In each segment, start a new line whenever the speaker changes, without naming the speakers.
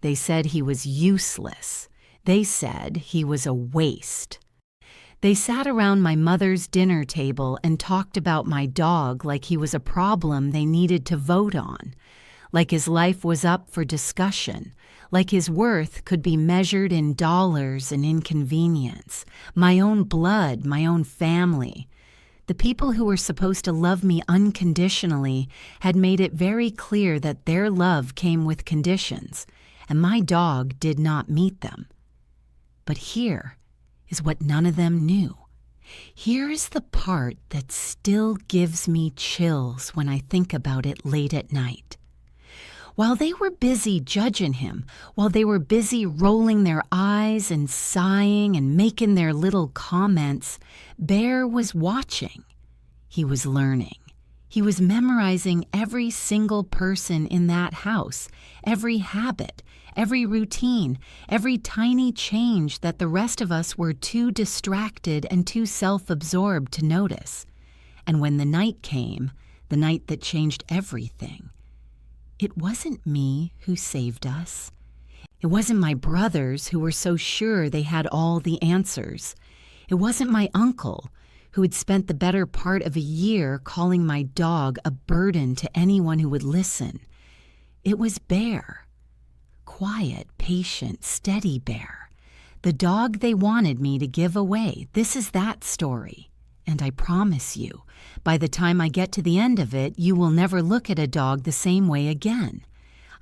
They said he was useless. They said he was a waste. They sat around my mother's dinner table and talked about my dog like he was a problem they needed to vote on, like his life was up for discussion, like his worth could be measured in dollars and inconvenience, my own blood, my own family. The people who were supposed to love me unconditionally had made it very clear that their love came with conditions, and my dog did not meet them. But here is what none of them knew. Here is the part that still gives me chills when I think about it late at night. While they were busy judging him, while they were busy rolling their eyes and sighing and making their little comments, Bear was watching. He was learning. He was memorizing every single person in that house, every habit, every routine, every tiny change that the rest of us were too distracted and too self-absorbed to notice. And when the night came, the night that changed everything, it wasn't me who saved us. It wasn't my brothers who were so sure they had all the answers. It wasn't my uncle who had spent the better part of a year calling my dog a burden to anyone who would listen. It was Bear. Quiet, patient, steady Bear. The dog they wanted me to give away. This is that story. And I promise you, by the time I get to the end of it, you will never look at a dog the same way again.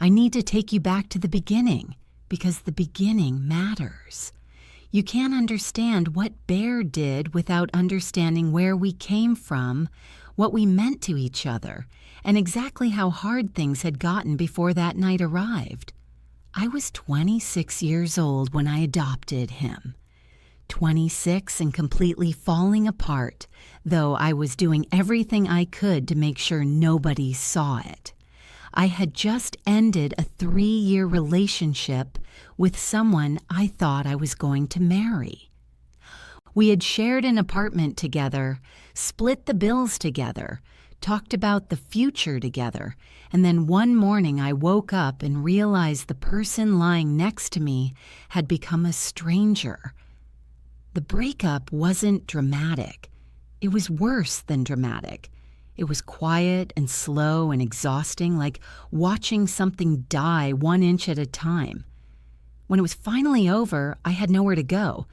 I need to take you back to the beginning, because the beginning matters. You can't understand what Bear did without understanding where we came from, what we meant to each other, and exactly how hard things had gotten before that night arrived. I was 26 years old when I adopted him. 26 and completely falling apart, though I was doing everything I could to make sure nobody saw it. I had just ended a 3-year relationship with someone I thought I was going to marry. We had shared an apartment together, split the bills together, talked about the future together, and then one morning I woke up and realized the person lying next to me had become a stranger. The breakup wasn't dramatic. It was worse than dramatic. It was quiet and slow and exhausting, like watching something die 1 inch at a time. When it was finally over, I had nowhere to go.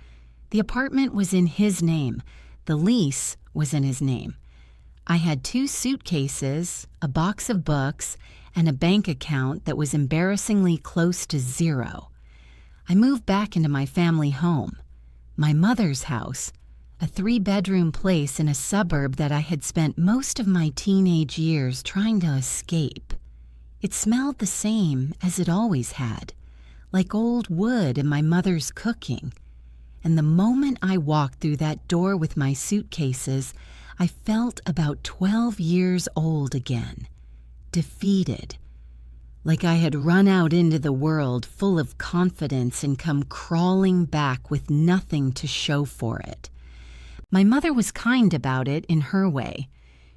The apartment was in his name. The lease was in his name. I had 2 suitcases, a box of books, and a bank account that was embarrassingly close to zero. I moved back into my family home. My mother's house, a 3-bedroom place in a suburb that I had spent most of my teenage years trying to escape. It smelled the same as it always had, like old wood and my mother's cooking. And the moment I walked through that door with my suitcases, I felt about 12 years old again, defeated, like I had run out into the world full of confidence and come crawling back with nothing to show for it. My mother was kind about it in her way.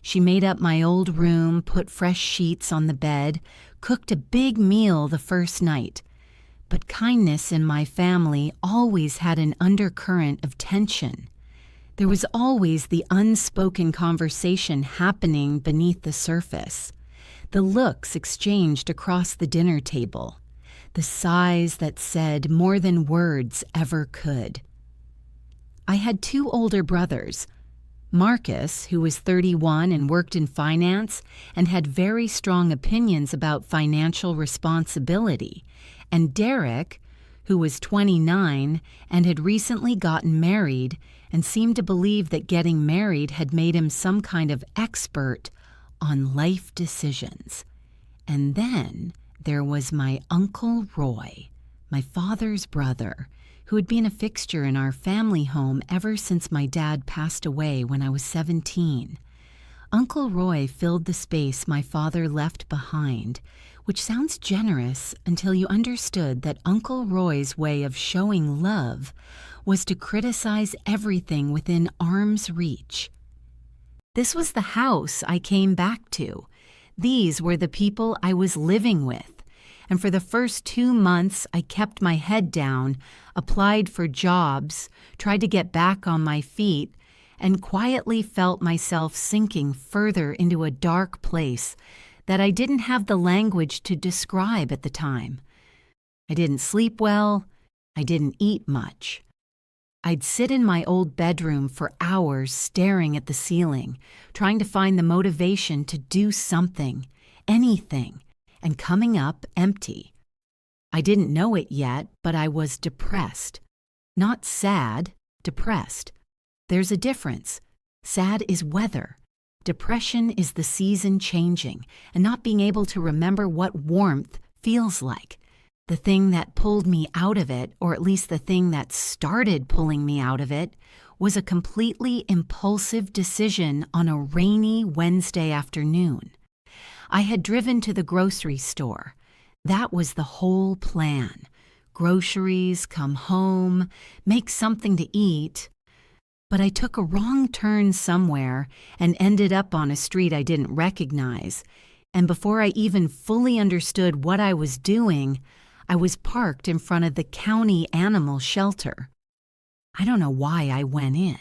She made up my old room, put fresh sheets on the bed, cooked a big meal the first night. But kindness in my family always had an undercurrent of tension. There was always the unspoken conversation happening beneath the surface. The looks exchanged across the dinner table, the sighs that said more than words ever could. I had 2 older brothers, Marcus, who was 31 and worked in finance and had very strong opinions about financial responsibility, and Derek, who was 29 and had recently gotten married and seemed to believe that getting married had made him some kind of expert on life decisions. And then there was my Uncle Roy, my father's brother, who had been a fixture in our family home ever since my dad passed away when I was 17. Uncle Roy filled the space my father left behind, which sounds generous until you understood that Uncle Roy's way of showing love was to criticize everything within arm's reach. This was the house I came back to. These were the people I was living with. And for the first 2 months, I kept my head down, applied for jobs, tried to get back on my feet, and quietly felt myself sinking further into a dark place that I didn't have the language to describe at the time. I didn't sleep well. I didn't eat much. I'd sit in my old bedroom for hours staring at the ceiling, trying to find the motivation to do something, anything, and coming up empty. I didn't know it yet, but I was depressed. Not sad, depressed. There's a difference. Sad is weather. Depression is the season changing and not being able to remember what warmth feels like. The thing that pulled me out of it, or at least the thing that started pulling me out of it, was a completely impulsive decision on a rainy Wednesday afternoon. I had driven to the grocery store. That was the whole plan. Groceries, come home, make something to eat. But I took a wrong turn somewhere and ended up on a street I didn't recognize. And before I even fully understood what I was doing, I was parked in front of the county animal shelter. I don't know why I went in.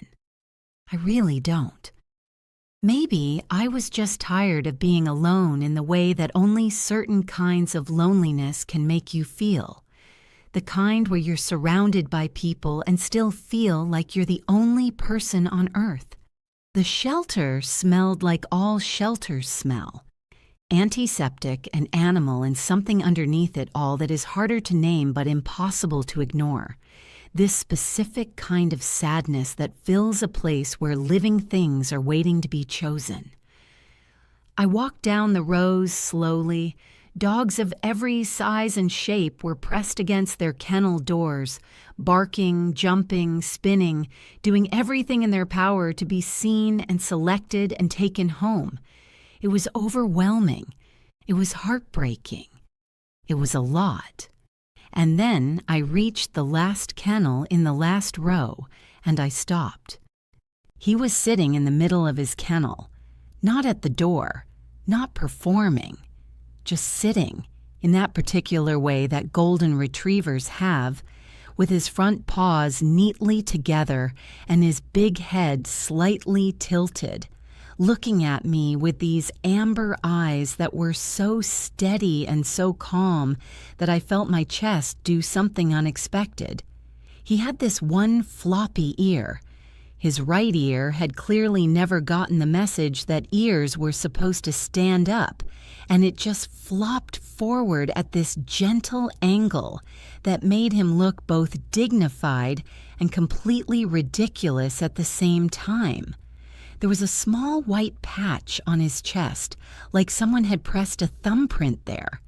I really don't. Maybe I was just tired of being alone in the way that only certain kinds of loneliness can make you feel. The kind where you're surrounded by people and still feel like you're the only person on earth. The shelter smelled like all shelters smell. Antiseptic, an animal, and something underneath it all that is harder to name but impossible to ignore. This specific kind of sadness that fills a place where living things are waiting to be chosen. I walked down the rows slowly. Dogs of every size and shape were pressed against their kennel doors, barking, jumping, spinning, doing everything in their power to be seen and selected and taken home. It was overwhelming. It was heartbreaking. It was a lot. And then I reached the last kennel in the last row, and I stopped. He was sitting in the middle of his kennel, not at the door, not performing, just sitting in that particular way that golden retrievers have, with his front paws neatly together and his big head slightly tilted, looking at me with these amber eyes that were so steady and so calm that I felt my chest do something unexpected. He had this one floppy ear. His right ear had clearly never gotten the message that ears were supposed to stand up, and it just flopped forward at this gentle angle that made him look both dignified and completely ridiculous at the same time. There was a small white patch on his chest, like someone had pressed a thumbprint there.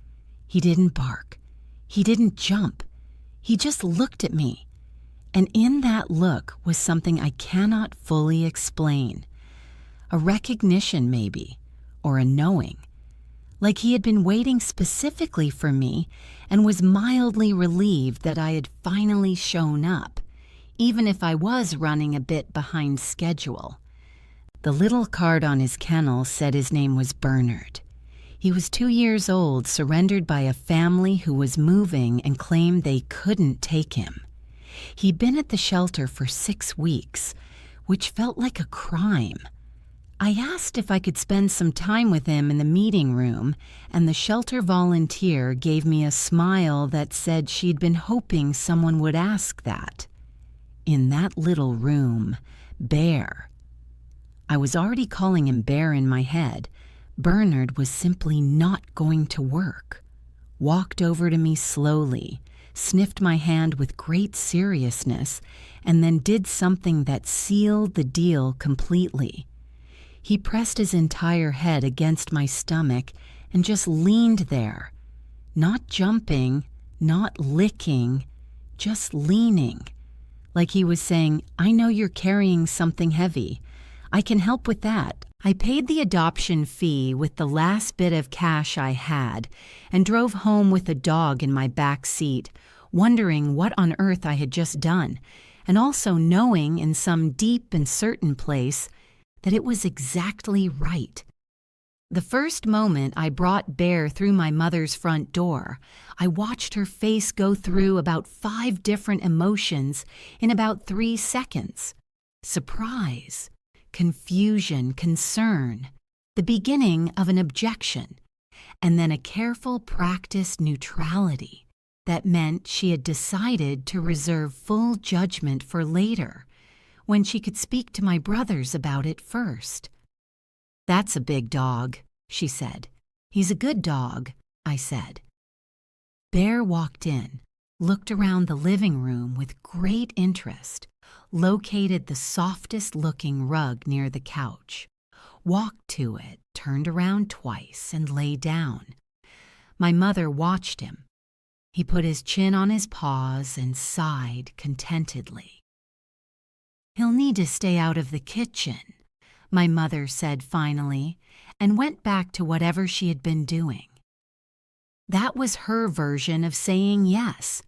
He didn't bark. He didn't jump. He just looked at me. And in that look was something I cannot fully explain. A recognition, maybe, or a knowing. Like he had been waiting specifically for me and was mildly relieved that I had finally shown up, even if I was running a bit behind schedule. The little card on his kennel said his name was Bernard. He was 2 years old, surrendered by a family who was moving and claimed they couldn't take him. He'd been at the shelter for 6 weeks, which felt like a crime. I asked if I could spend some time with him in the meeting room, and the shelter volunteer gave me a smile that said she'd been hoping someone would ask that. In that little room, Bear. I was already calling him Bear in my head. Bernard was simply not going to work. Walked over to me slowly, sniffed my hand with great seriousness, and then did something that sealed the deal completely. He pressed his entire head against my stomach and just leaned there, not jumping, not licking, just leaning, like he was saying, "I know you're carrying something heavy. I can help with that." I paid the adoption fee with the last bit of cash I had and drove home with the dog in my back seat, wondering what on earth I had just done, and also knowing in some deep and certain place that it was exactly right. The first moment I brought Bear through my mother's front door, I watched her face go through about 5 different emotions in about 3 seconds. Surprise, confusion, concern, the beginning of an objection, and then a careful practiced neutrality that meant she had decided to reserve full judgment for later, when she could speak to my brothers about it first. "That's a big dog," she said. "He's a good dog," I said. Bear walked in, looked around the living room with great interest, located the softest-looking rug near the couch, walked to it, turned around twice, and lay down. My mother watched him. He put his chin on his paws and sighed contentedly. "He'll need to stay out of the kitchen," my mother said finally, and went back to whatever she had been doing. That was her version of saying yes.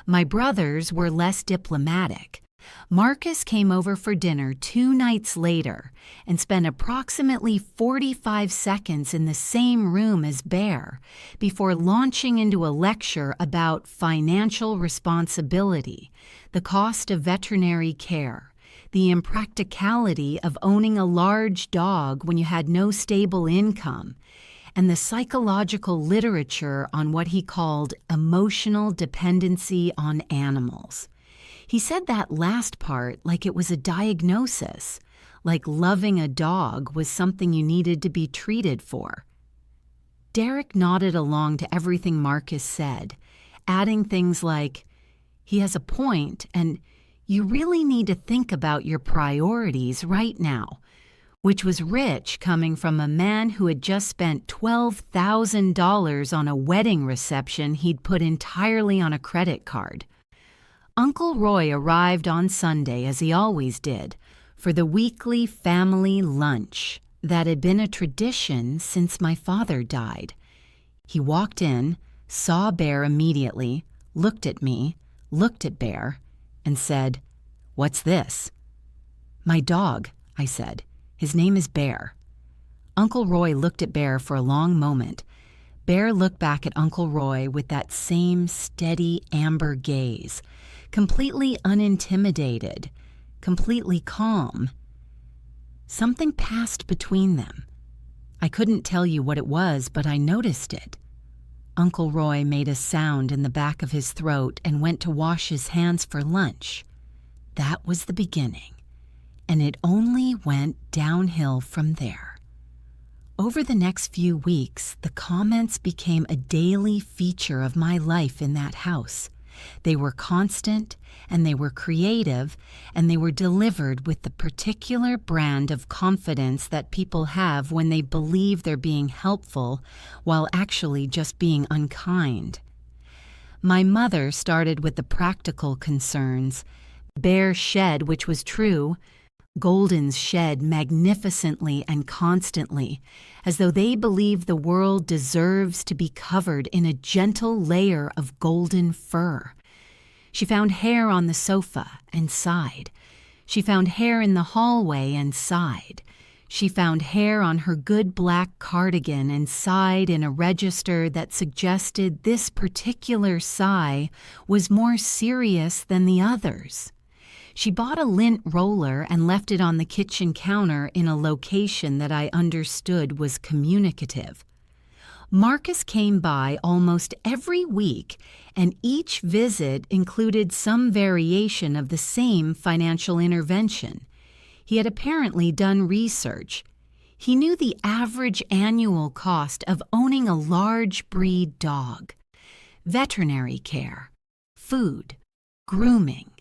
My brothers were less diplomatic. Marcus came over for dinner 2 nights later and spent approximately 45 seconds in the same room as Bear before launching into a lecture about financial responsibility, the cost of veterinary care, the impracticality of owning a large dog when you had no stable income, and the psychological literature on what he called emotional dependency on animals. He said that last part like it was a diagnosis, like loving a dog was something you needed to be treated for. Derek nodded along to everything Marcus said, adding things like, "He has a point, and you really need to think about your priorities right now," which was rich coming from a man who had just spent $12,000 on a wedding reception he'd put entirely on a credit card. Uncle Roy arrived on Sunday, as he always did, for the weekly family lunch that had been a tradition since my father died. He walked in, saw Bear immediately, looked at me, looked at Bear, and said, "What's this?" "My dog," I said. "His name is Bear." Uncle Roy looked at Bear for a long moment. Bear looked back at Uncle Roy with that same steady amber gaze, completely unintimidated, completely calm. Something passed between them. I couldn't tell you what it was, but I noticed it. Uncle Roy made a sound in the back of his throat and went to wash his hands for lunch. That was the beginning, and it only went downhill from there. Over the next few weeks, the comments became a daily feature of my life in that house. They were constant, and they were creative, and they were delivered with the particular brand of confidence that people have when they believe they're being helpful while actually just being unkind. My mother started with the practical concerns. Bear shed, which was true. Goldens shed magnificently and constantly, as though they believe the world deserves to be covered in a gentle layer of golden fur. She found hair on the sofa and sighed. She found hair in the hallway and sighed. She found hair on her good black cardigan and sighed in a register that suggested this particular sigh was more serious than the others. She bought a lint roller and left it on the kitchen counter in a location that I understood was communicative. Marcus came by almost every week, and each visit included some variation of the same financial intervention. He had apparently done research. He knew the average annual cost of owning a large breed dog: veterinary care, food, grooming,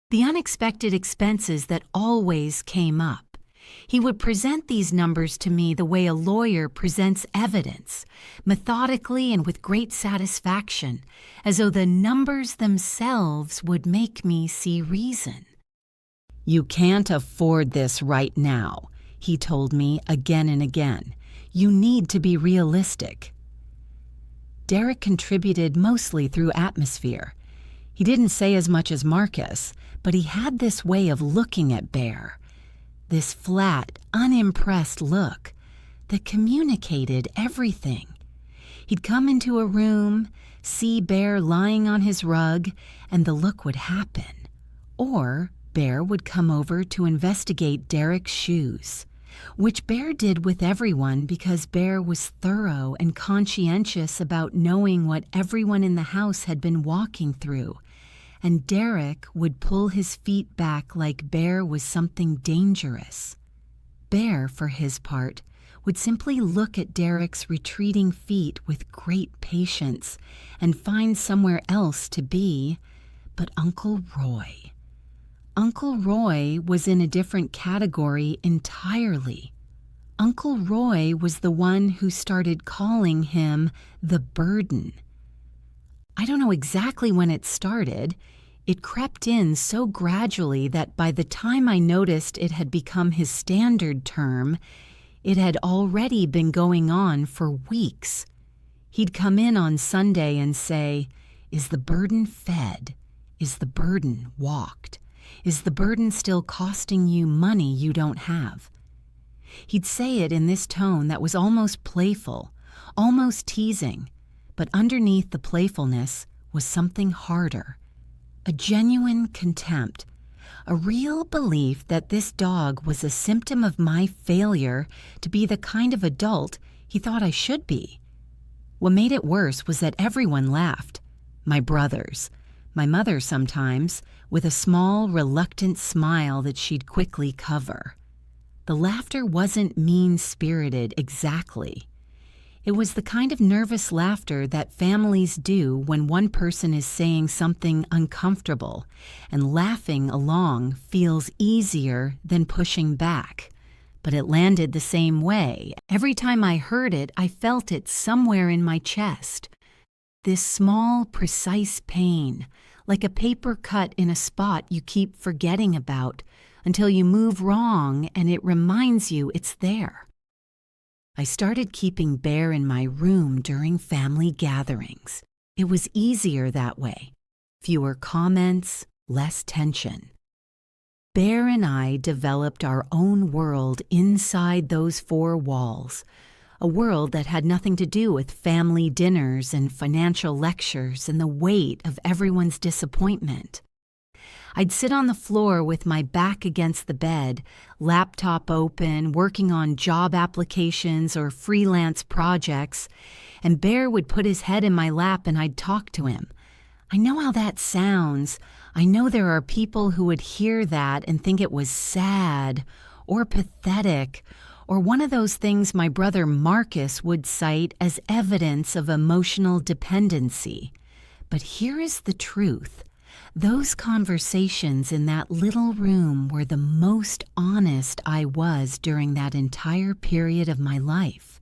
the unexpected expenses that always came up. He would present these numbers to me the way a lawyer presents evidence, methodically and with great satisfaction, as though the numbers themselves would make me see reason. "You can't afford this right now," he told me again and again. "You need to be realistic." Derek contributed mostly through atmosphere. He didn't say as much as Marcus, but he had this way of looking at Bear, this flat, unimpressed look, that communicated everything. He'd come into a room, see Bear lying on his rug, and the look would happen. Or Bear would come over to investigate Derek's shoes, which Bear did with everyone because Bear was thorough and conscientious about knowing what everyone in the house had been walking through. And Derek would pull his feet back like Bear was something dangerous. Bear, for his part, would simply look at Derek's retreating feet with great patience and find somewhere else to be. But Uncle Roy was in a different category entirely. Uncle Roy was the one who started calling him the burden. I don't know exactly when it started. It crept in so gradually that by the time I noticed it had become his standard term, it had already been going on for weeks. He'd come in on Sunday and say, "Is the burden fed? Is the burden walked? Is the burden still costing you money you don't have?" He'd say it in this tone that was almost playful, almost teasing, but underneath the playfulness was something harder, a genuine contempt, a real belief that this dog was a symptom of my failure to be the kind of adult he thought I should be. What made it worse was that everyone laughed. My brothers, my mother sometimes, with a small, reluctant smile that she'd quickly cover. The laughter wasn't mean-spirited exactly. It was the kind of nervous laughter that families do when one person is saying something uncomfortable, and laughing along feels easier than pushing back. But it landed the same way. Every time I heard it, I felt it somewhere in my chest. This small, precise pain, like a paper cut in a spot you keep forgetting about until you move wrong and it reminds you it's there. I started keeping Bear in my room during family gatherings. It was easier that way. Fewer comments, less tension. Bear and I developed our own world inside those four walls, a world that had nothing to do with family dinners and financial lectures and the weight of everyone's disappointment. I'd sit on the floor with my back against the bed, laptop open, working on job applications or freelance projects, and Bear would put his head in my lap and I'd talk to him. I know how that sounds. I know there are people who would hear that and think it was sad or pathetic or one of those things my brother Marcus would cite as evidence of emotional dependency. But here is the truth. Those conversations in that little room were the most honest I was during that entire period of my life.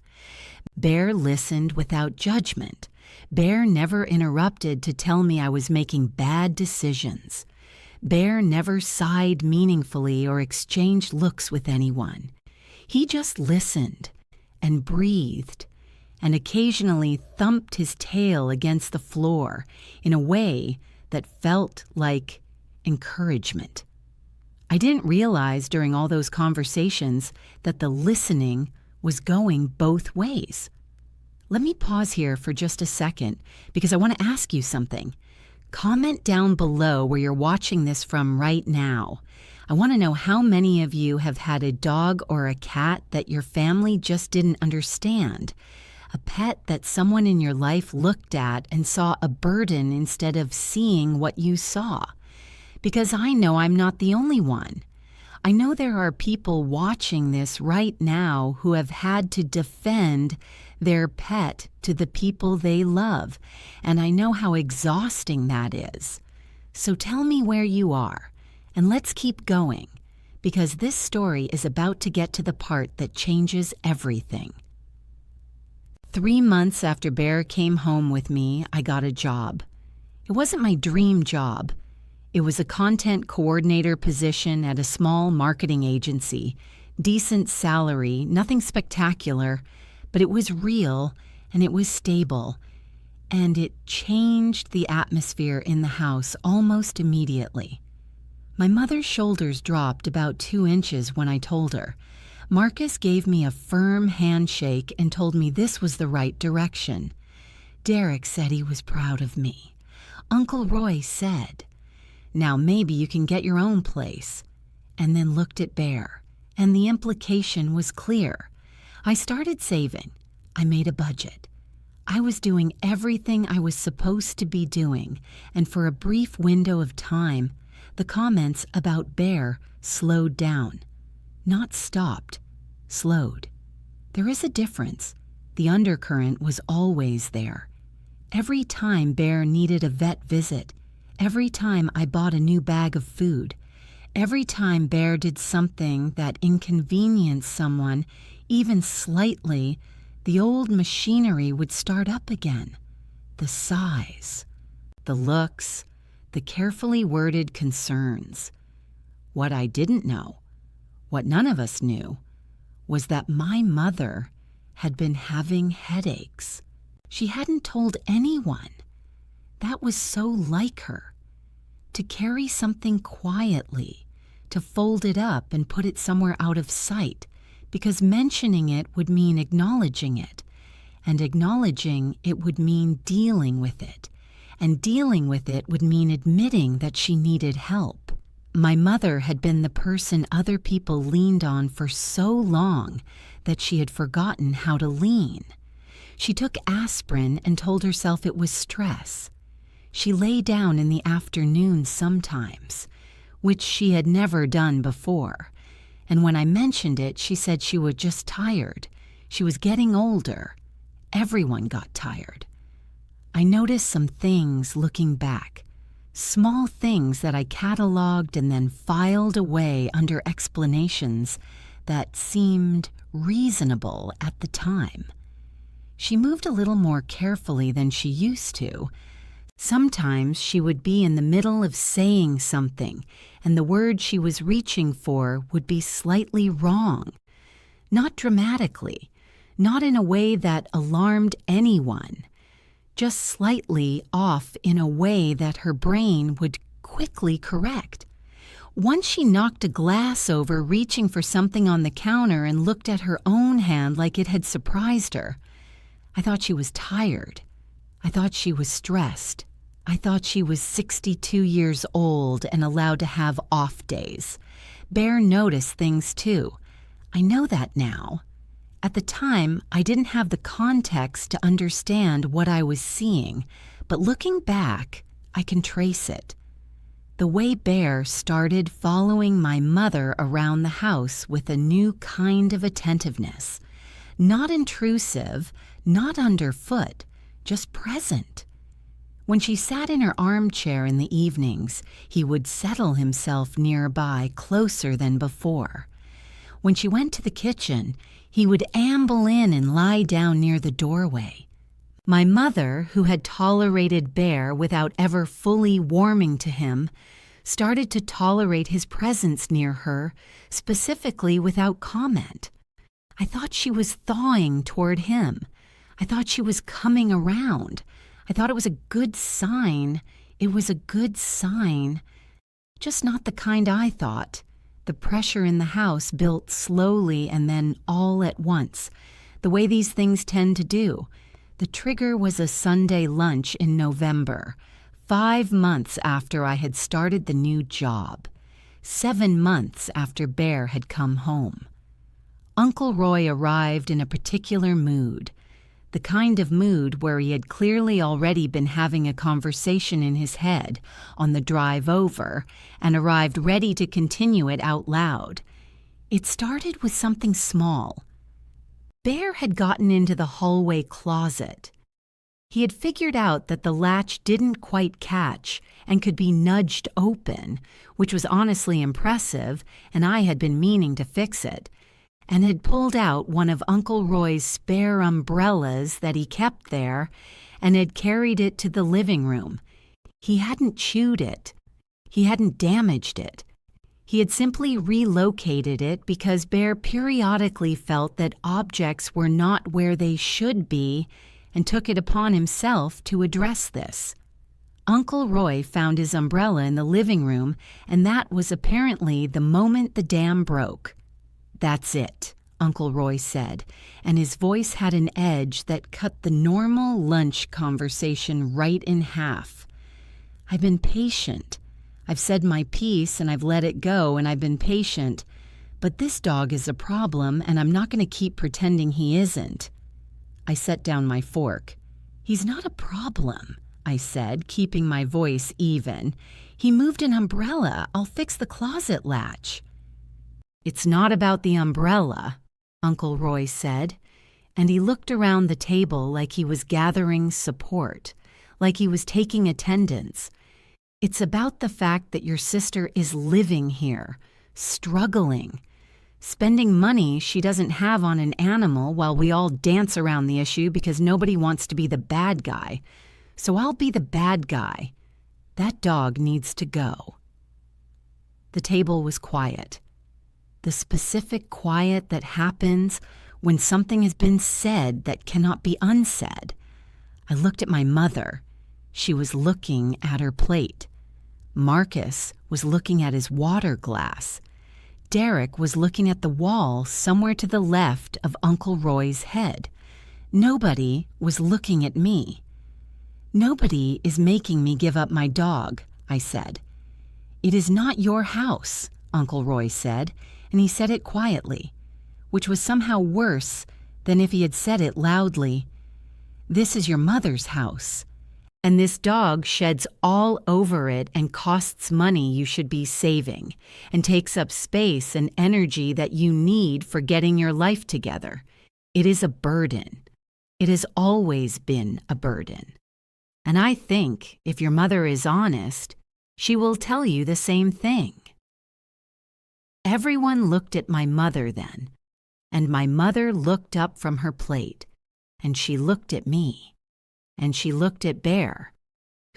Bear listened without judgment. Bear never interrupted to tell me I was making bad decisions. Bear never sighed meaningfully or exchanged looks with anyone. He just listened and breathed and occasionally thumped his tail against the floor in a way that felt like encouragement. I didn't realize during all those conversations that the listening was going both ways. Let me pause here for just a second because I want to ask you something. Comment down below where you're watching this from right now. I want to know how many of you have had a dog or a cat that your family just didn't understand. A pet that someone in your life looked at and saw a burden instead of seeing what you saw. Because I know I'm not the only one. I know there are people watching this right now who have had to defend their pet to the people they love, and I know how exhausting that is. So tell me where you are, and let's keep going, because this story is about to get to the part that changes everything. 3 months after Bear came home with me, I got a job. It wasn't my dream job. It was a content coordinator position at a small marketing agency, decent salary, nothing spectacular, but it was real and it was stable, and it changed the atmosphere in the house almost immediately. My mother's shoulders dropped about 2 inches when I told her. Marcus gave me a firm handshake and told me this was the right direction. Derek said he was proud of me. Uncle Roy said, "Now maybe you can get your own place," and then looked at Bear, and the implication was clear. I started saving. I made a budget. I was doing everything I was supposed to be doing, and for a brief window of time, the comments about Bear slowed down. Not stopped, slowed. There is a difference. The undercurrent was always there. Every time Bear needed a vet visit, every time I bought a new bag of food, every time Bear did something that inconvenienced someone, even slightly, the old machinery would start up again. The sighs, the looks, the carefully worded concerns. What I didn't know, what none of us knew, was that my mother had been having headaches. She hadn't told anyone. That was so like her. To carry something quietly, to fold it up and put it somewhere out of sight, because mentioning it would mean acknowledging it, and acknowledging it would mean dealing with it, and dealing with it would mean admitting that she needed help. My mother had been the person other people leaned on for so long that she had forgotten how to lean. She took aspirin and told herself it was stress. She lay down in the afternoon sometimes, which she had never done before. And when I mentioned it, she said she was just tired. She was getting older. Everyone got tired. I noticed some things looking back, small things that I cataloged and then filed away under explanations that seemed reasonable at the time. She moved a little more carefully than she used to. Sometimes she would be in the middle of saying something, and the word she was reaching for would be slightly wrong. Not dramatically, not in a way that alarmed anyone, just slightly off in a way that her brain would quickly correct. Once she knocked a glass over reaching for something on the counter and looked at her own hand like it had surprised her. I thought she was tired. I thought she was stressed. I thought she was 62 years old and allowed to have off days. Bear noticed things too. I know that now. At the time, I didn't have the context to understand what I was seeing, but looking back, I can trace it. The way Bear started following my mother around the house with a new kind of attentiveness. Not intrusive, not underfoot, just present. When she sat in her armchair in the evenings, he would settle himself nearby, closer than before. When she went to the kitchen, he would amble in and lie down near the doorway. My mother, who had tolerated Bear without ever fully warming to him, started to tolerate his presence near her, specifically without comment. I thought she was thawing toward him. I thought she was coming around. I thought it was a good sign. It was a good sign. Just not the kind I thought. The pressure in the house built slowly and then all at once, the way these things tend to do. The trigger was a Sunday lunch in November, 5 months after I had started the new job, 7 months after Bear had come home. Uncle Roy arrived in a particular mood, the kind of mood where he had clearly already been having a conversation in his head on the drive over and arrived ready to continue it out loud. It started with something small. Bear had gotten into the hallway closet. He had figured out that the latch didn't quite catch and could be nudged open, which was honestly impressive, and I had been meaning to fix it, and had pulled out one of Uncle Roy's spare umbrellas that he kept there and had carried it to the living room. He hadn't chewed it. He hadn't damaged it. He had simply relocated it because Bear periodically felt that objects were not where they should be and took it upon himself to address this. Uncle Roy found his umbrella in the living room, and that was apparently the moment the dam broke. That's it. Uncle Roy said, and his voice had an edge that cut the normal lunch conversation right in half. I've been patient. I've said my piece and I've let it go and I've been patient. But this dog is a problem and I'm not going to keep pretending he isn't. I set down my fork. He's not a problem, I said, keeping my voice even. He moved an umbrella. I'll fix the closet latch. It's not about the umbrella, Uncle Roy said, and he looked around the table like he was gathering support, like he was taking attendance. It's about the fact that your sister is living here, struggling, spending money she doesn't have on an animal while we all dance around the issue because nobody wants to be the bad guy. So I'll be the bad guy. That dog needs to go. The table was quiet. The specific quiet that happens when something has been said that cannot be unsaid. I looked at my mother. She was looking at her plate. Marcus was looking at his water glass. Derek was looking at the wall somewhere to the left of Uncle Roy's head. Nobody was looking at me. Nobody is making me give up my dog, I said. It is not your house, Uncle Roy said, and he said it quietly, which was somehow worse than if he had said it loudly. This is your mother's house, and this dog sheds all over it and costs money you should be saving, and takes up space and energy that you need for getting your life together. It is a burden. It has always been a burden. And I think if your mother is honest, she will tell you the same thing. Everyone looked at my mother then, and my mother looked up from her plate, and she looked at me, and she looked at Bear,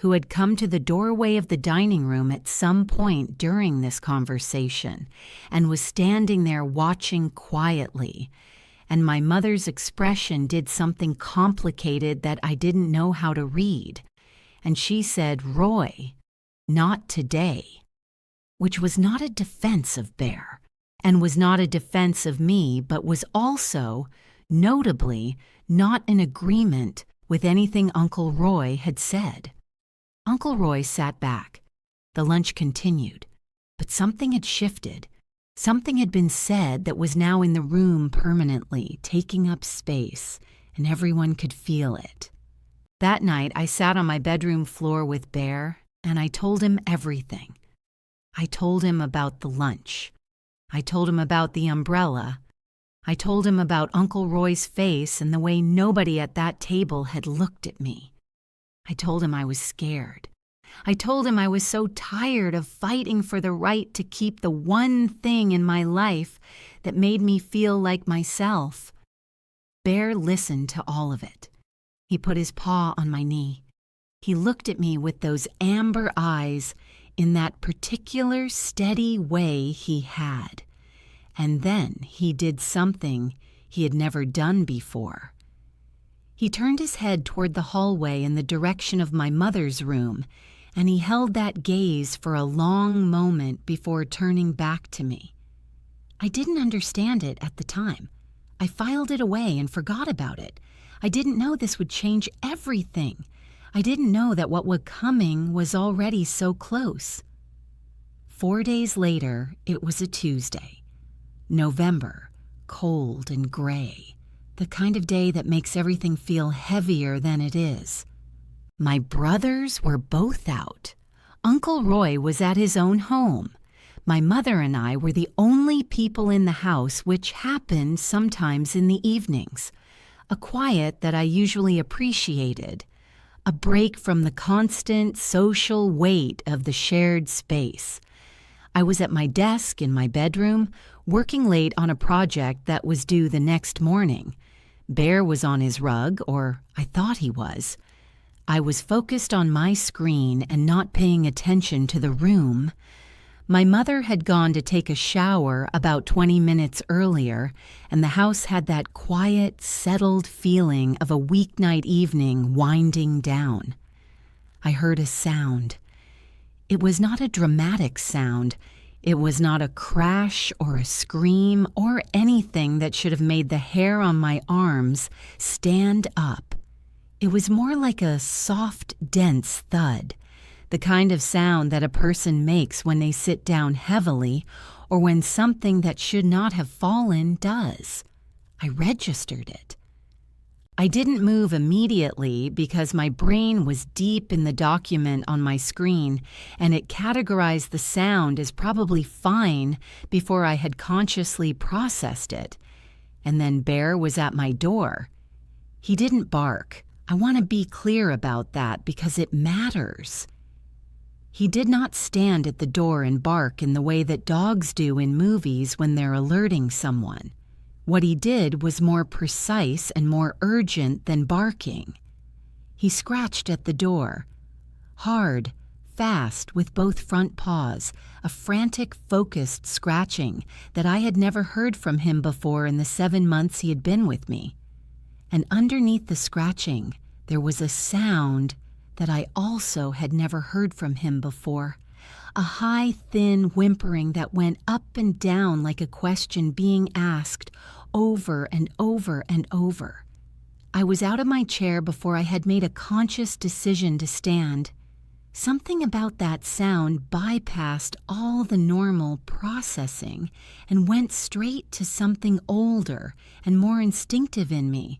who had come to the doorway of the dining room at some point during this conversation, and was standing there watching quietly, and my mother's expression did something complicated that I didn't know how to read, and she said, "Roy, not today," which was not a defense of Bear, and was not a defense of me, but was also, notably, not in agreement with anything Uncle Roy had said. Uncle Roy sat back. The lunch continued, but something had shifted. Something had been said that was now in the room permanently, taking up space, and everyone could feel it. That night, I sat on my bedroom floor with Bear, and I told him everything. I told him about the lunch. I told him about the umbrella. I told him about Uncle Roy's face and the way nobody at that table had looked at me. I told him I was scared. I told him I was so tired of fighting for the right to keep the one thing in my life that made me feel like myself. Bear listened to all of it. He put his paw on my knee. He looked at me with those amber eyes in that particular steady way he had. And then he did something he had never done before. He turned his head toward the hallway in the direction of my mother's room, and he held that gaze for a long moment before turning back to me. I didn't understand it at the time. I filed it away and forgot about it. I didn't know this would change everything. I didn't know that what was coming was already so close. 4 days later, it was a Tuesday. November, cold and gray. The kind of day that makes everything feel heavier than it is. My brothers were both out. Uncle Roy was at his own home. My mother and I were the only people in the house, which happened sometimes in the evenings. A quiet that I usually appreciated. A break from the constant social weight of the shared space. I was at my desk in my bedroom, working late on a project that was due the next morning. Bear was on his rug, or I thought he was. I was focused on my screen and not paying attention to the room. My mother had gone to take a shower about 20 minutes earlier, and the house had that quiet, settled feeling of a weeknight evening winding down. I heard a sound. It was not a dramatic sound. It was not a crash or a scream or anything that should have made the hair on my arms stand up. It was more like a soft, dense thud, the kind of sound that a person makes when they sit down heavily or when something that should not have fallen does. I registered it. I didn't move immediately because my brain was deep in the document on my screen, and it categorized the sound as probably fine before I had consciously processed it. And then Bear was at my door. He didn't bark. I want to be clear about that because it matters. He did not stand at the door and bark in the way that dogs do in movies when they're alerting someone. What he did was more precise and more urgent than barking. He scratched at the door, hard, fast, with both front paws, a frantic, focused scratching that I had never heard from him before in the 7 months he had been with me. And underneath the scratching, there was a sound that I also had never heard from him before. A high, thin whimpering that went up and down like a question being asked over and over and over. I was out of my chair before I had made a conscious decision to stand. Something about that sound bypassed all the normal processing and went straight to something older and more instinctive in me.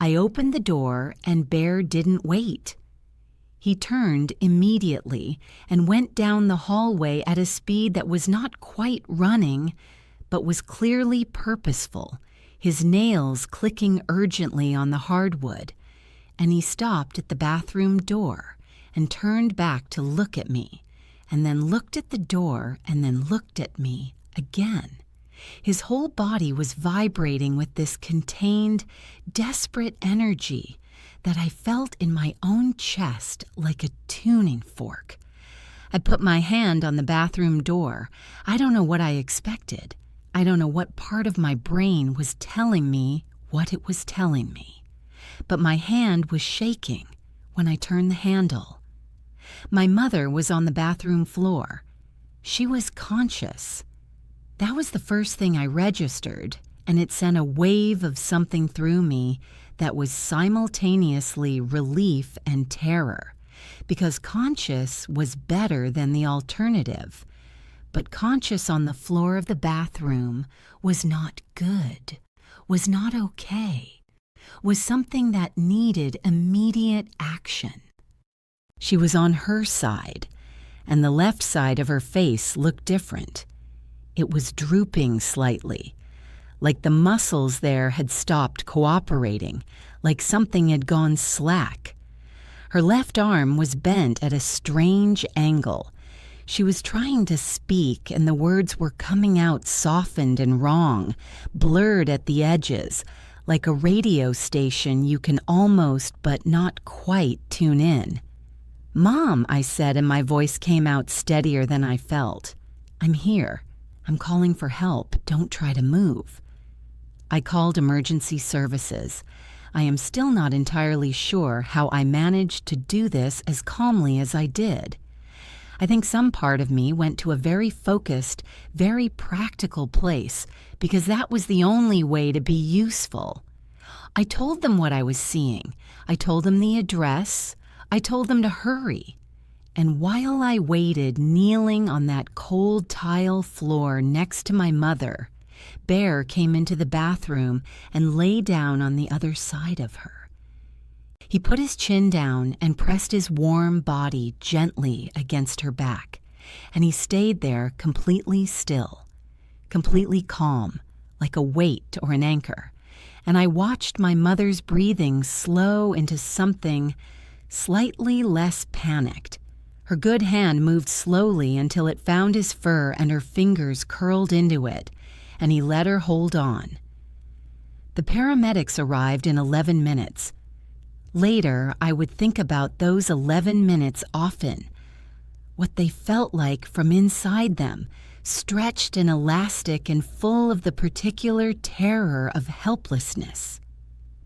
I opened the door and Bear didn't wait. He turned immediately and went down the hallway at a speed that was not quite running, but was clearly purposeful, his nails clicking urgently on the hardwood. And he stopped at the bathroom door and turned back to look at me, and then looked at the door and then looked at me again. His whole body was vibrating with this contained, desperate energy that I felt in my own chest like a tuning fork. I put my hand on the bathroom door. I don't know what I expected. I don't know what part of my brain was telling me what it was telling me. But my hand was shaking when I turned the handle. My mother was on the bathroom floor. She was conscious. That was the first thing I registered, and it sent a wave of something through me that was simultaneously relief and terror, because conscious was better than the alternative. But conscious on the floor of the bathroom was not good, was not okay, was something that needed immediate action. She was on her side, and the left side of her face looked different. It was drooping slightly, like the muscles there had stopped cooperating, like something had gone slack. Her left arm was bent at a strange angle. She was trying to speak, and the words were coming out softened and wrong, blurred at the edges, like a radio station you can almost but not quite tune in. "Mom," I said, and my voice came out steadier than I felt. "I'm here. I'm calling for help. Don't try to move." I called emergency services. I am still not entirely sure how I managed to do this as calmly as I did. I think some part of me went to a very focused, very practical place because that was the only way to be useful. I told them what I was seeing. I told them the address. I told them to hurry. And while I waited, kneeling on that cold tile floor next to my mother, Bear came into the bathroom and lay down on the other side of her. He put his chin down and pressed his warm body gently against her back, and he stayed there completely still, completely calm, like a weight or an anchor. And I watched my mother's breathing slow into something slightly less panicked. Her good hand moved slowly until it found his fur and her fingers curled into it, and he let her hold on. The paramedics arrived in 11 minutes. Later, I would think about those 11 minutes often, what they felt like from inside them, stretched and elastic and full of the particular terror of helplessness.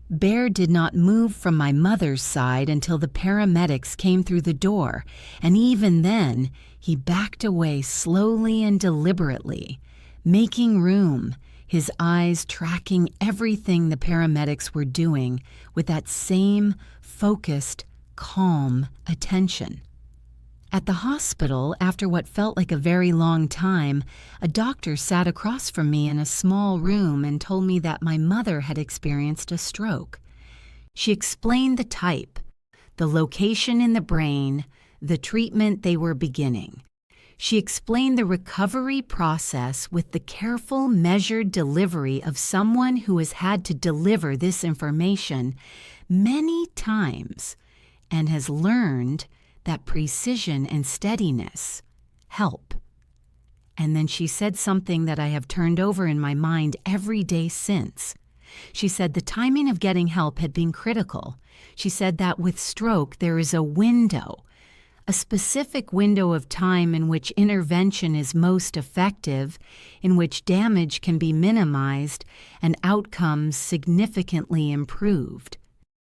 Bear did not move from my mother's side until the paramedics came through the door, and even then, he backed away slowly and deliberately, making room, his eyes tracking everything the paramedics were doing with that same focused, calm attention. At the hospital, after what felt like a very long time, a doctor sat across from me in a small room and told me that my mother had experienced a stroke. She explained the type, the location in the brain, the treatment they were beginning. She explained the recovery process with the careful, measured delivery of someone who has had to deliver this information many times and has learned that precision and steadiness help. And then she said something that I have turned over in my mind every day since. She said the timing of getting help had been critical. She said that with stroke there is a window, a specific window of time in which intervention is most effective, in which damage can be minimized and outcomes significantly improved.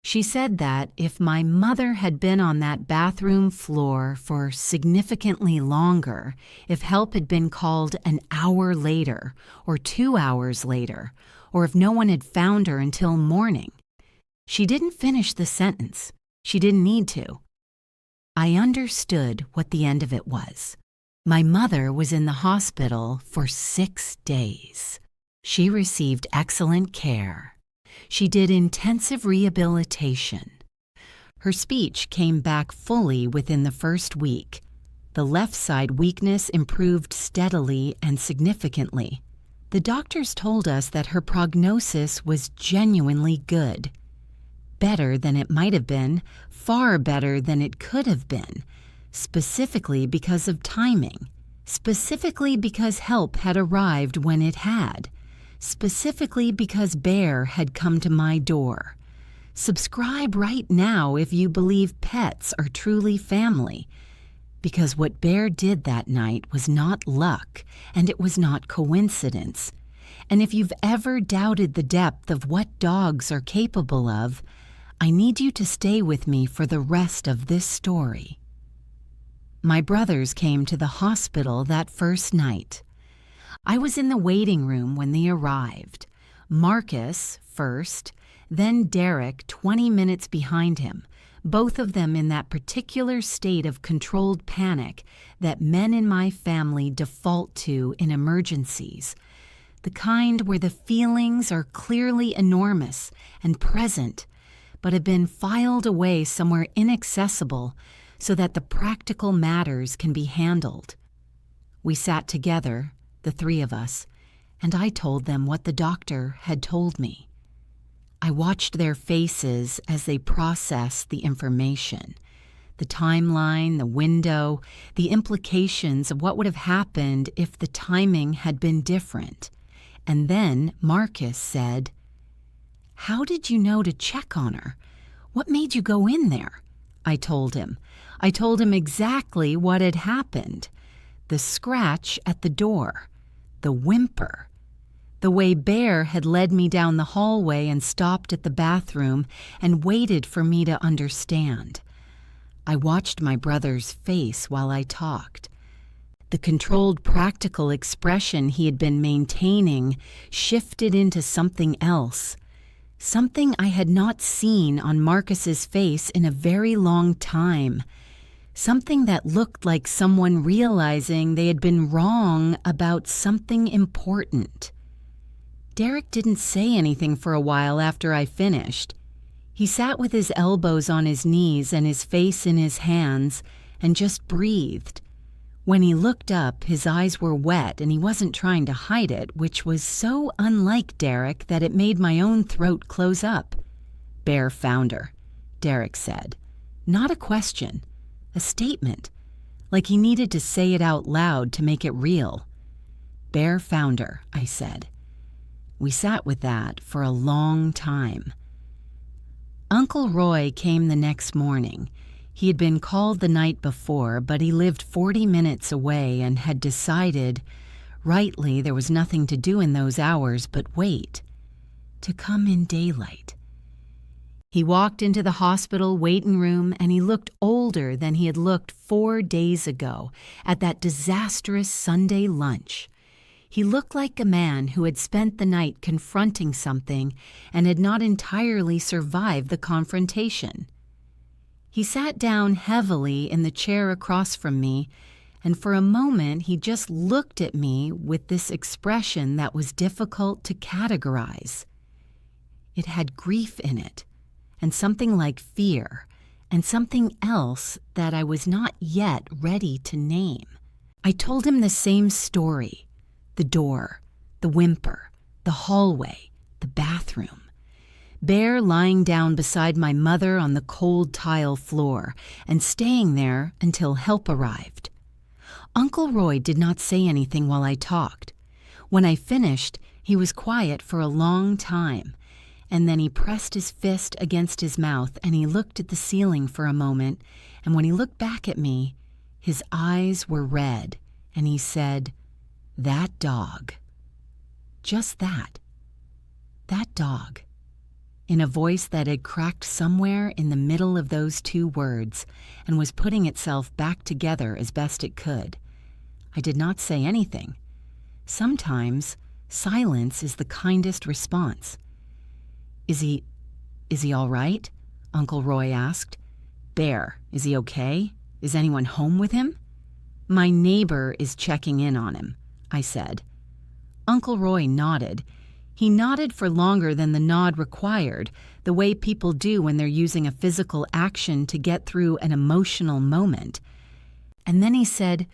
She said that if my mother had been on that bathroom floor for significantly longer, if help had been called an hour later or 2 hours later, or if no one had found her until morning. She didn't finish the sentence. She didn't need to. I understood what the end of it was. My mother was in the hospital for 6 days. She received excellent care. She did intensive rehabilitation. Her speech came back fully within the first week. The left side weakness improved steadily and significantly. The doctors told us that her prognosis was genuinely good. Better than it might have been, far better than it could have been, specifically because of timing, specifically because help had arrived when it had. Specifically because Bear had come to my door. Subscribe right now if you believe pets are truly family, because what Bear did that night was not luck, and it was not coincidence. And if you've ever doubted the depth of what dogs are capable of, I need you to stay with me for the rest of this story. My brothers came to the hospital that first night. I was in the waiting room when they arrived. Marcus first, then Derek 20 minutes behind him, both of them in that particular state of controlled panic that men in my family default to in emergencies, the kind where the feelings are clearly enormous and present, but have been filed away somewhere inaccessible so that the practical matters can be handled. We sat together, the three of us, and I told them what the doctor had told me. I watched their faces as they processed the information, the timeline, the window, the implications of what would have happened if the timing had been different. And then Marcus said, "How did you know to check on her? What made you go in there?" I told him. I told him exactly what had happened. The scratch at the door. The whimper. The way Bear had led me down the hallway and stopped at the bathroom and waited for me to understand. I watched my brother's face while I talked. The controlled, practical expression he had been maintaining shifted into something else, something I had not seen on Marcus's face in a very long time. Something that looked like someone realizing they had been wrong about something important. Derek didn't say anything for a while after I finished. He sat with his elbows on his knees and his face in his hands and just breathed. When he looked up, his eyes were wet and he wasn't trying to hide it, which was so unlike Derek that it made my own throat close up. "Bear found her," Derek said. Not a question. A statement, like he needed to say it out loud to make it real. "Bear found her," I said. We sat with that for a long time. Uncle Roy came the next morning. He had been called the night before, but he lived 40 minutes away and had decided, rightly, there was nothing to do in those hours but wait, to come in daylight. He walked into the hospital waiting room and he looked older than he had looked 4 days ago at that disastrous Sunday lunch. He looked like a man who had spent the night confronting something and had not entirely survived the confrontation. He sat down heavily in the chair across from me, and for a moment he just looked at me with this expression that was difficult to categorize. It had grief in it, and something like fear, and something else that I was not yet ready to name. I told him the same story: the door, the whimper, the hallway, the bathroom. Bear lying down beside my mother on the cold tile floor and staying there until help arrived. Uncle Roy did not say anything while I talked. When I finished, he was quiet for a long time, and then he pressed his fist against his mouth and he looked at the ceiling for a moment, and when he looked back at me, his eyes were red, and he said, "That dog." Just that. That dog. In a voice that had cracked somewhere in the middle of those two words and was putting itself back together as best it could. I did not say anything. Sometimes silence is the kindest response. Is he all right?" Uncle Roy asked. "Bear, is he okay? Is anyone home with him?" "My neighbor is checking in on him," I said. Uncle Roy nodded. He nodded for longer than the nod required, the way people do when they're using a physical action to get through an emotional moment. And then he said,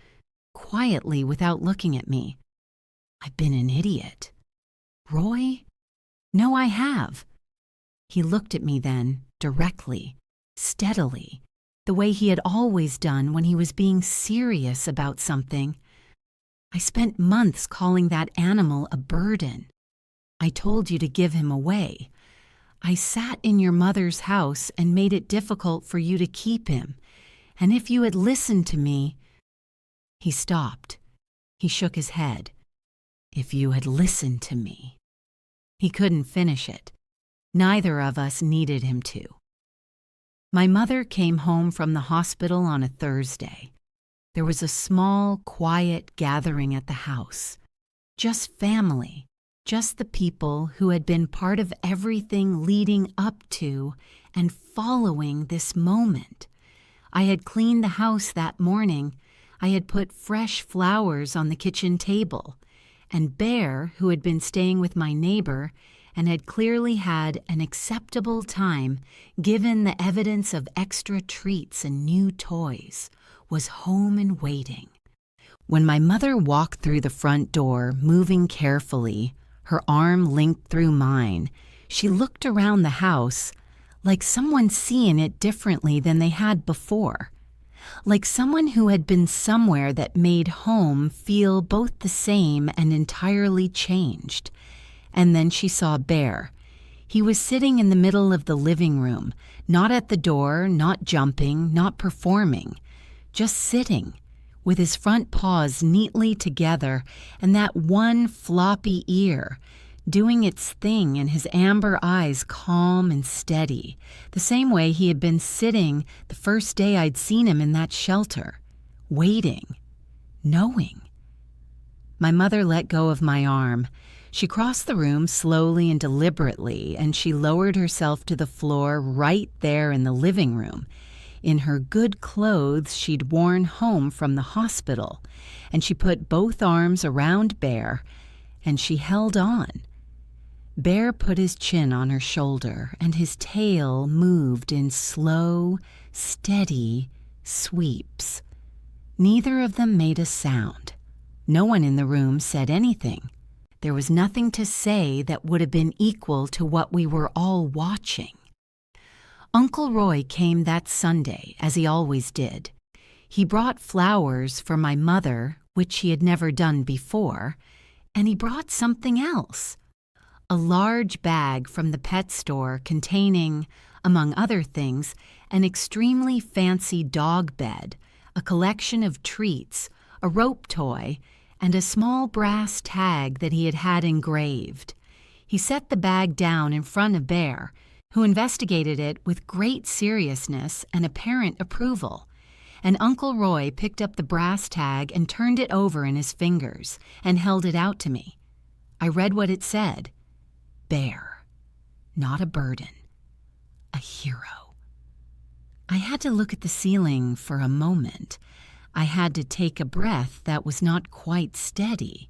quietly without looking at me, "I've been an idiot." "Roy?" "No, I have." He looked at me then, directly, steadily, the way he had always done when he was being serious about something. "I spent months calling that animal a burden. I told you to give him away. I sat in your mother's house and made it difficult for you to keep him. And if you had listened to me—" He stopped. He shook his head. "If you had listened to me." He couldn't finish it. Neither of us needed him to. My mother came home from the hospital on a Thursday. There was a small, quiet gathering at the house. Just family. Just the people who had been part of everything leading up to and following this moment. I had cleaned the house that morning. I had put fresh flowers on the kitchen table. And Bear, who had been staying with my neighbor and had clearly had an acceptable time given the evidence of extra treats and new toys, was home and waiting. When my mother walked through the front door, moving carefully, her arm linked through mine, she looked around the house like someone seeing it differently than they had before, like someone who had been somewhere that made home feel both the same and entirely changed. And then she saw Bear. He was sitting in the middle of the living room, not at the door, not jumping, not performing, just sitting, with his front paws neatly together and that one floppy ear, doing its thing and his amber eyes calm and steady, the same way he had been sitting the first day I'd seen him in that shelter, waiting, knowing. My mother let go of my arm. She crossed the room slowly and deliberately, and she lowered herself to the floor right there in the living room, in her good clothes she'd worn home from the hospital, and she put both arms around Bear, and she held on. Bear put his chin on her shoulder, and his tail moved in slow, steady sweeps. Neither of them made a sound. No one in the room said anything. There was nothing to say that would have been equal to what we were all watching. Uncle Roy came that Sunday, as he always did. He brought flowers for my mother, which he had never done before, and he brought something else. A large bag from the pet store containing, among other things, an extremely fancy dog bed, a collection of treats, a rope toy, and a small brass tag that he had had engraved. He set the bag down in front of Bear, who investigated it with great seriousness and apparent approval. And Uncle Roy picked up the brass tag and turned it over in his fingers and held it out to me. I read what it said. Bear, not a burden, a hero. I had to look at the ceiling for a moment. I had to take a breath that was not quite steady.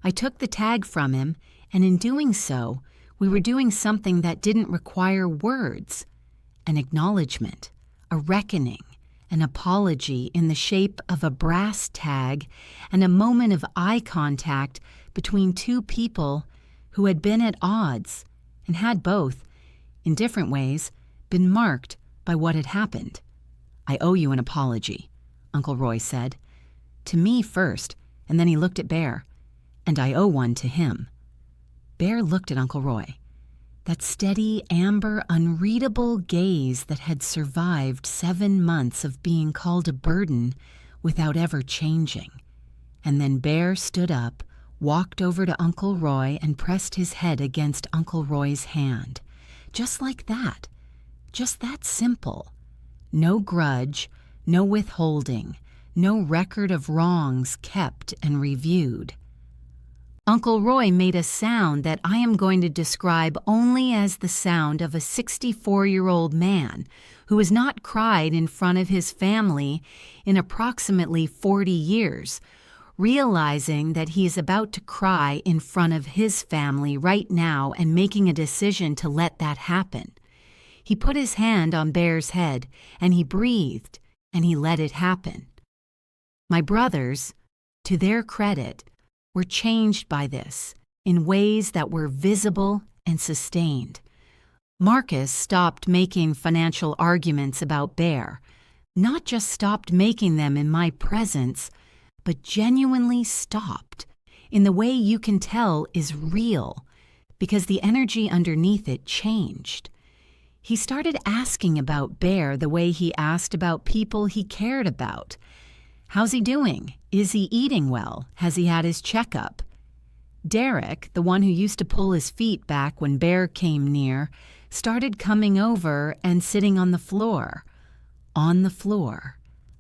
I took the tag from him, and in doing so, we were doing something that didn't require words. An acknowledgement, a reckoning, an apology in the shape of a brass tag, and a moment of eye contact between two people who had been at odds and had both, in different ways, been marked by what had happened. I owe you an apology, Uncle Roy said. To me first, and then he looked at Bear. And I owe one to him. Bear looked at Uncle Roy. That steady, amber, unreadable gaze that had survived 7 months of being called a burden without ever changing. And then Bear stood up, walked over to Uncle Roy, and pressed his head against Uncle Roy's hand. Just like that. Just that simple. No grudge, no withholding, no record of wrongs kept and reviewed. Uncle Roy made a sound that I am going to describe only as the sound of a 64-year-old man who has not cried in front of his family in approximately 40 years, realizing that he is about to cry in front of his family right now and making a decision to let that happen. He put his hand on Bear's head, and he breathed, and he let it happen. My brothers, to their credit, were changed by this in ways that were visible and sustained. Marcus stopped making financial arguments about Bear, not just stopped making them in my presence, but genuinely stopped, in the way you can tell is real, because the energy underneath it changed. He started asking about Bear the way he asked about people he cared about. How's he doing? Is he eating well? Has he had his checkup? Derek, the one who used to pull his feet back when Bear came near, started coming over and sitting on the floor. On the floor.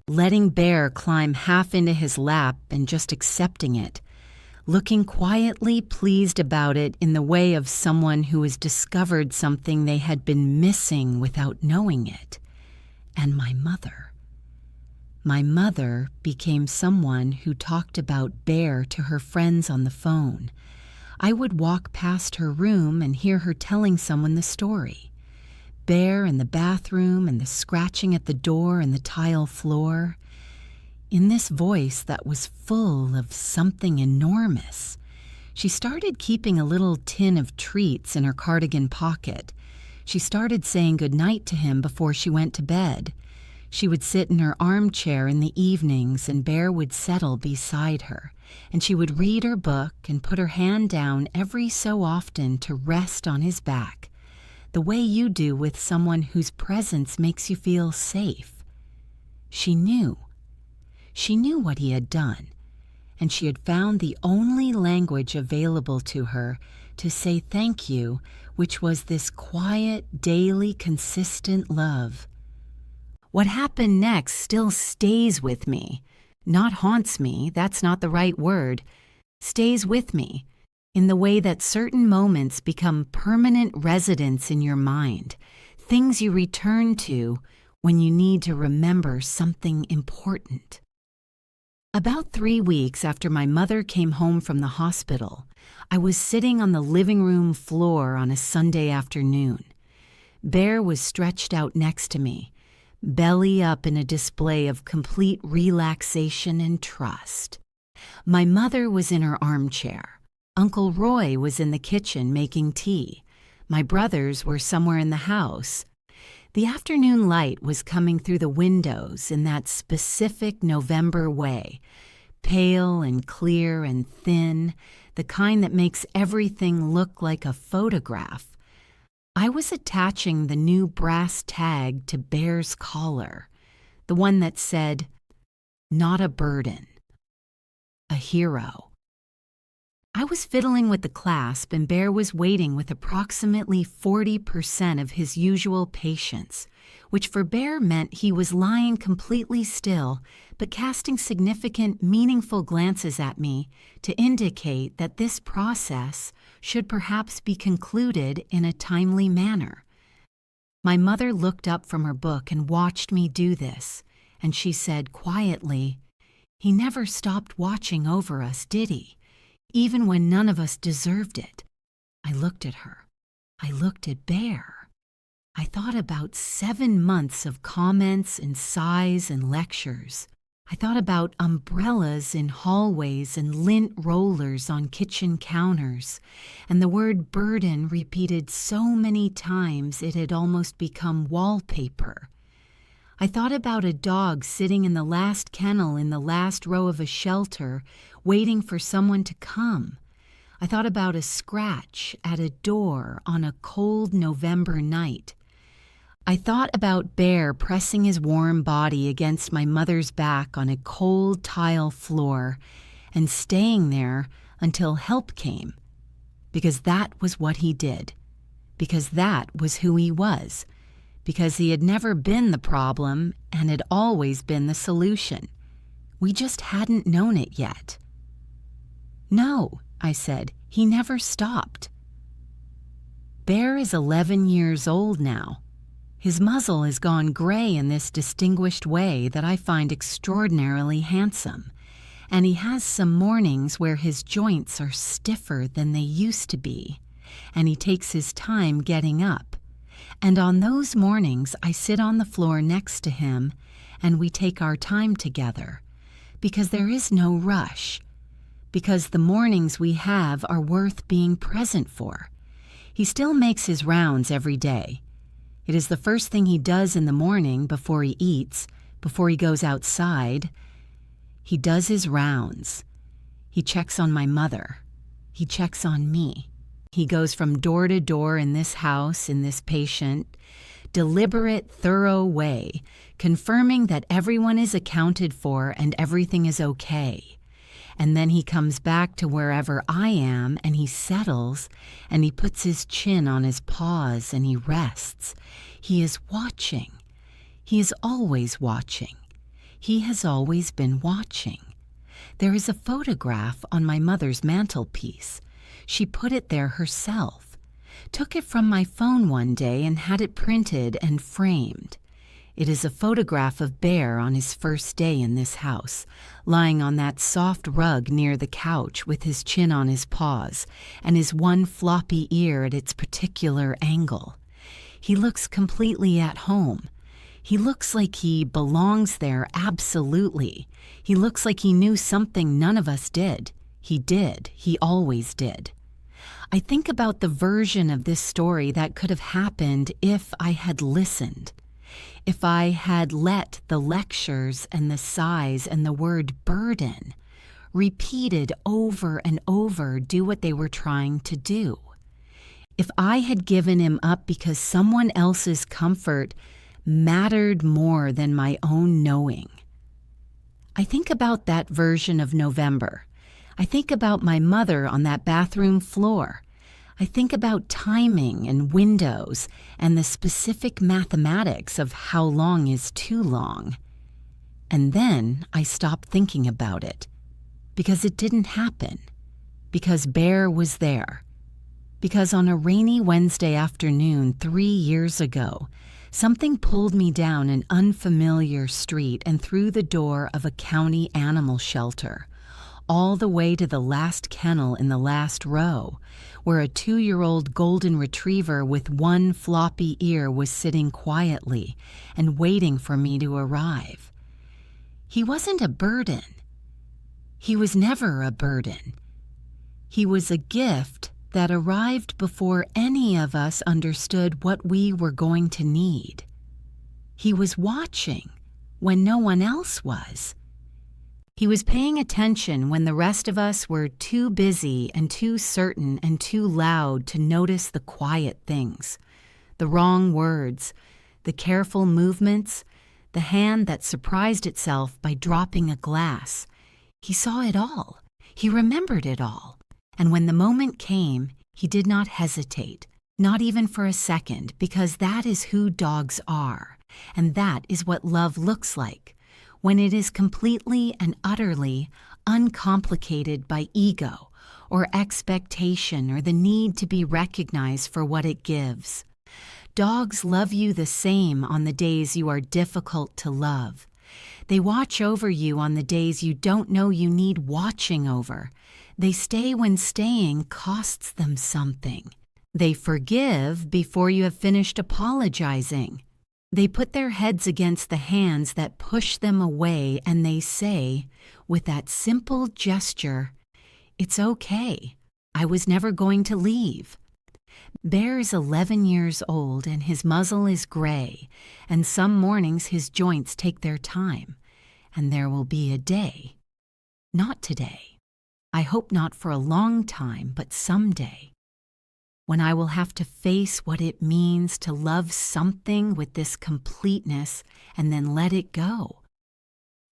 Letting Bear climb half into his lap and just accepting it. Looking quietly pleased about it in the way of someone who has discovered something they had been missing without knowing it. And my mother. My mother became someone who talked about Bear to her friends on the phone. I would walk past her room and hear her telling someone the story. Bear in the bathroom and the scratching at the door and the tile floor. In this voice that was full of something enormous. She started keeping a little tin of treats in her cardigan pocket. She started saying goodnight to him before she went to bed. She would sit in her armchair in the evenings and Bear would settle beside her, and she would read her book and put her hand down every so often to rest on his back, the way you do with someone whose presence makes you feel safe. She knew. She knew what he had done, and she had found the only language available to her to say thank you, which was this quiet, daily, consistent love. What happened next still stays with me. Not haunts me, that's not the right word. Stays with me, in the way that certain moments become permanent residents in your mind, things you return to when you need to remember something important. About 3 weeks after my mother came home from the hospital, I was sitting on the living room floor on a Sunday afternoon. Bear was stretched out next to me, belly up in a display of complete relaxation and trust. My mother was in her armchair. Uncle Roy was in the kitchen making tea. My brothers were somewhere in the house. The afternoon light was coming through the windows in that specific November way, pale and clear and thin, the kind that makes everything look like a photograph. I was attaching the new brass tag to Bear's collar, the one that said, "Not a burden, a hero." I was fiddling with the clasp and Bear was waiting with approximately 40% of his usual patience, which for Bear meant he was lying completely still but casting significant, meaningful glances at me to indicate that this process should perhaps be concluded in a timely manner. My mother looked up from her book and watched me do this, and she said quietly, "He never stopped watching over us, did he? Even when none of us deserved it." I looked at her. I looked at Bear. I thought about 7 months of comments and sighs and lectures. I thought about umbrellas in hallways and lint rollers on kitchen counters, and the word burden repeated so many times it had almost become wallpaper. I thought about a dog sitting in the last kennel in the last row of a shelter, waiting for someone to come. I thought about a scratch at a door on a cold November night. I thought about Bear pressing his warm body against my mother's back on a cold tile floor and staying there until help came. Because that was what he did. Because that was who he was. Because he had never been the problem and had always been the solution. We just hadn't known it yet. "No," I said, "he never stopped." Bear is 11 years old now. His muzzle has gone gray in this distinguished way that I find extraordinarily handsome, and he has some mornings where his joints are stiffer than they used to be, and he takes his time getting up. And on those mornings, I sit on the floor next to him, and we take our time together, because there is no rush, because the mornings we have are worth being present for. He still makes his rounds every day. It is the first thing he does in the morning before he eats, before he goes outside. He does his rounds. He checks on my mother. He checks on me. He goes from door to door in this house, in this patient, deliberate, thorough way, confirming that everyone is accounted for and everything is okay. And then he comes back to wherever I am and he settles and he puts his chin on his paws and he rests. He is watching. He is always watching. He has always been watching. There is a photograph on my mother's mantelpiece. She put it there herself, took it from my phone one day and had it printed and framed. It is a photograph of Bear on his first day in this house, lying on that soft rug near the couch with his chin on his paws and his one floppy ear at its particular angle. He looks completely at home. He looks like he belongs there absolutely. He looks like he knew something none of us did. He did. He always did. I think about the version of this story that could have happened if I had listened. If I had let the lectures and the sighs and the word burden, repeated over and over, do what they were trying to do. If I had given him up because someone else's comfort mattered more than my own knowing. I think about that version of November. I think about my mother on that bathroom floor. I think about timing and windows and the specific mathematics of how long is too long. And then I stop thinking about it because it didn't happen, because Bear was there, because on a rainy Wednesday afternoon 3 years ago, something pulled me down an unfamiliar street and through the door of a county animal shelter, all the way to the last kennel in the last row, where a 2-year-old golden retriever with one floppy ear was sitting quietly and waiting for me to arrive. He wasn't a burden. He was never a burden. He was a gift that arrived before any of us understood what we were going to need. He was watching when no one else was. He was paying attention when the rest of us were too busy and too certain and too loud to notice the quiet things, the wrong words, the careful movements, the hand that surprised itself by dropping a glass. He saw it all. He remembered it all. And when the moment came, he did not hesitate, not even for a second, because that is who dogs are, and that is what love looks like, when it is completely and utterly uncomplicated by ego or expectation or the need to be recognized for what it gives. Dogs love you the same on the days you are difficult to love. They watch over you on the days you don't know you need watching over. They stay when staying costs them something. They forgive before you have finished apologizing. They put their heads against the hands that push them away, and they say, with that simple gesture, "It's okay. I was never going to leave." Bear is 11 years old and his muzzle is gray, and some mornings his joints take their time, and there will be a day. Not today. I hope not for a long time, but someday, when I will have to face what it means to love something with this completeness and then let it go.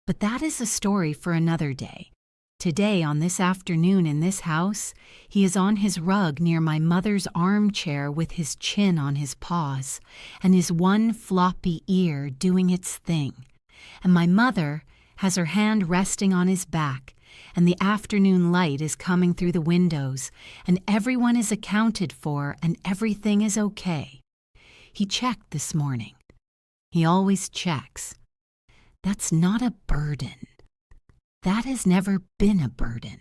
But that is a story for another day. Today, on this afternoon in this house, he is on his rug near my mother's armchair with his chin on his paws and his one floppy ear doing its thing. And my mother has her hand resting on his back, and the afternoon light is coming through the windows, and everyone is accounted for, and everything is okay. He checked this morning. He always checks. That's not a burden. That has never been a burden.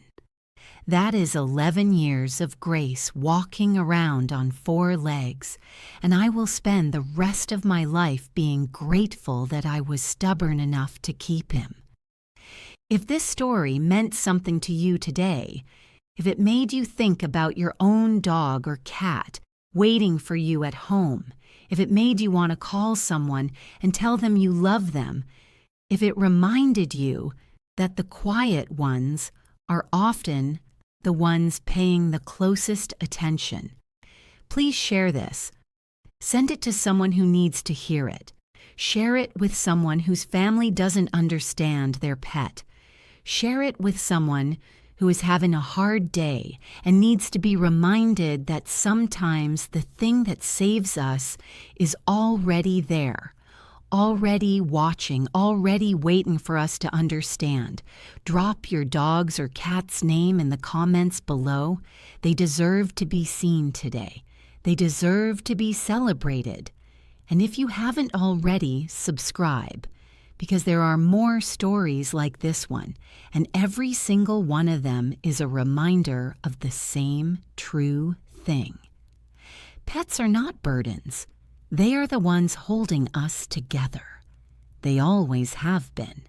That is 11 years of Grace walking around on 4 legs, and I will spend the rest of my life being grateful that I was stubborn enough to keep him. If this story meant something to you today, if it made you think about your own dog or cat waiting for you at home, if it made you want to call someone and tell them you love them, if it reminded you that the quiet ones are often the ones paying the closest attention, please share this. Send it to someone who needs to hear it. Share it with someone whose family doesn't understand their pet. Share it with someone who is having a hard day and needs to be reminded that sometimes the thing that saves us is already there, already watching, already waiting for us to understand. Drop your dog's or cat's name in the comments below. They deserve to be seen today. They deserve to be celebrated. And if you haven't already, subscribe, because there are more stories like this one, and every single one of them is a reminder of the same true thing. Pets are not burdens. They are the ones holding us together. They always have been.